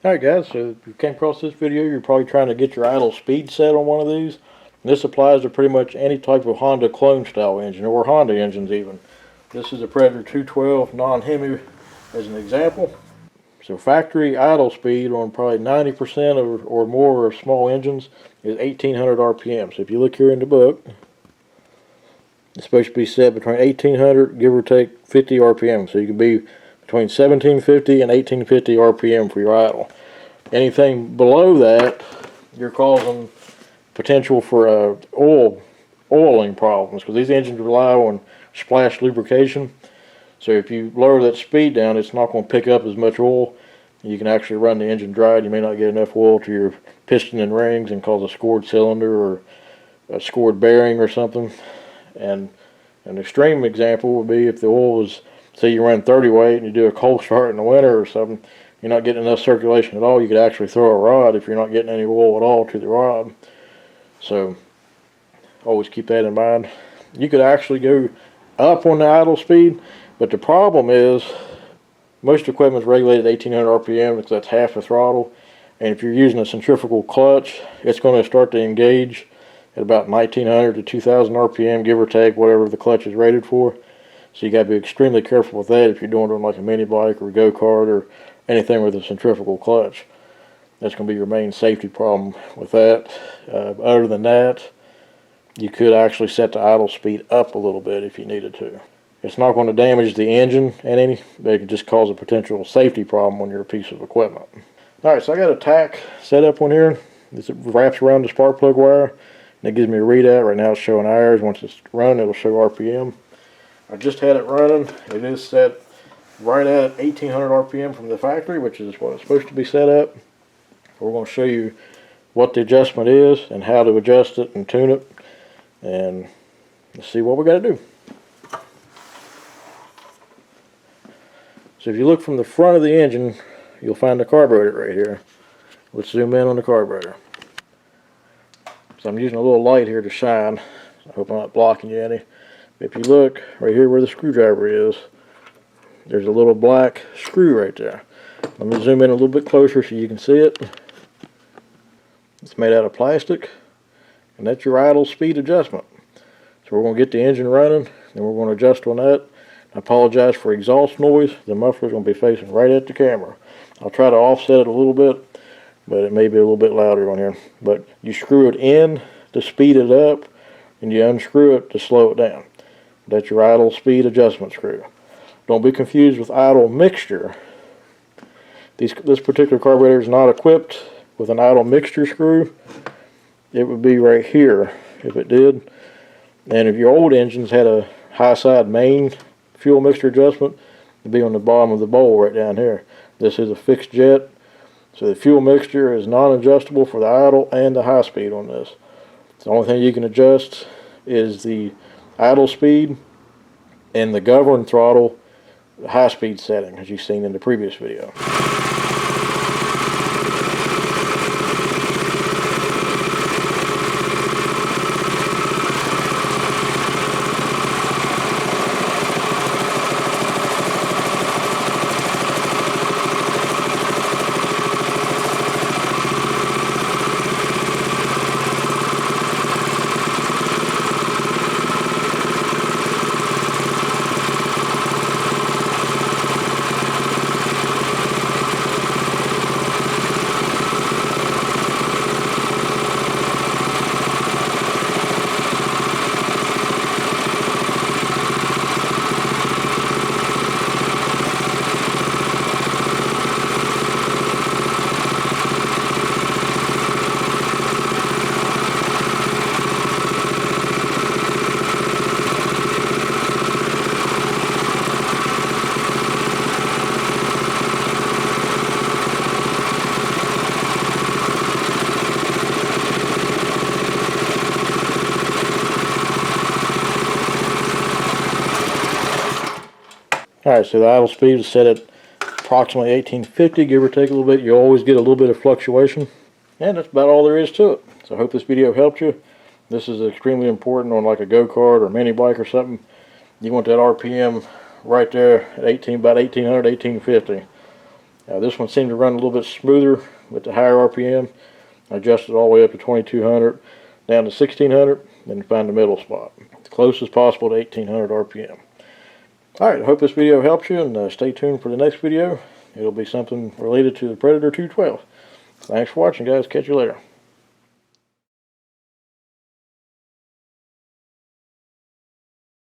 Alright guys, so if you came across this video, you're probably trying to get your idle speed set on one of these. And this applies to pretty much any type of Honda clone style engine, or Honda engines even. This is a Predator 212 non-Hemi as an example. So factory idle speed on probably 90% or more of small engines is 1800 RPM. So if you look here in the book, it's supposed to be set between 1800, give or take 50 RPM. So you can be between 1750 and 1850 RPM for your idle. Anything below that, you're causing potential for oiling problems, because these engines rely on splash lubrication. So if you lower that speed down, it's not going to pick up as much oil. You can actually run the engine dry. You may not get enough oil to your piston and rings and cause a scored cylinder or a scored bearing or something. And an extreme example would be if the oil was, say you run 30 weight and you do a cold start in the winter or something, you're not getting enough circulation at all. You could actually throw a rod if you're not getting any oil at all to the rod. So always keep that in mind. You could actually go up on the idle speed, but the problem is most equipment is regulated at 1800 RPM because that's half the throttle. And if you're using a centrifugal clutch, it's going to start to engage at about 1900 to 2000 RPM, give or take, whatever the clutch is rated for. So you got to be extremely careful with that if you're doing it on like a mini bike or a go-kart or anything with a centrifugal clutch. That's going to be your main safety problem with that. Other than that, you could actually set the idle speed up a little bit if you needed to. It's not going to damage the engine any, but it could just cause a potential safety problem on your piece of equipment. Alright, so I got a tack set up on here. This wraps around the spark plug wire, and it gives me a readout. Right now it's showing hours. Once it's run, it'll show RPM. I just had it running. It is set right at 1800 RPM from the factory, which is what it's supposed to be set up. We're going to show you what the adjustment is and how to adjust it and tune it, and let's see what we got to do. So if you look from the front of the engine, you'll find the carburetor right here. Let's zoom in on the carburetor. So I'm using a little light here to shine. I hope I'm not blocking you any. If you look right here where the screwdriver is, there's a little black screw right there. Let me zoom in a little bit closer so you can see it. It's made out of plastic, and that's your idle speed adjustment. So we're going to get the engine running, and we're going to adjust on that. I apologize for exhaust noise. The muffler's going to be facing right at the camera. I'll try to offset it a little bit, but it may be a little bit louder on here. But you screw it in to speed it up, and you unscrew it to slow it down. That's your idle speed adjustment screw. Don't be confused with idle mixture. This particular carburetor is not equipped with an idle mixture screw. It would be right here if it did. And if your old engines had a high side main fuel mixture adjustment, it'd be on the bottom of the bowl right down here. This is a fixed jet, so the fuel mixture is non-adjustable for the idle and the high speed on this. The only thing you can adjust is the idle speed and the govern throttle high speed setting, as you've seen in the previous video. Alright, so the idle speed is set at approximately 1850, give or take a little bit. You always get a little bit of fluctuation, and that's about all there is to it. So I hope this video helped you. This is extremely important on like a go-kart or mini bike or something. You want that RPM right there at about 1800, 1850. This one seemed to run a little bit smoother with the higher RPM. I adjusted all the way up to 2200, down to 1600, then find the middle spot. The closest possible to 1800 RPM. Alright, I hope this video helps you, and stay tuned for the next video. It'll be something related to the Predator 212. Thanks for watching, guys. Catch you later.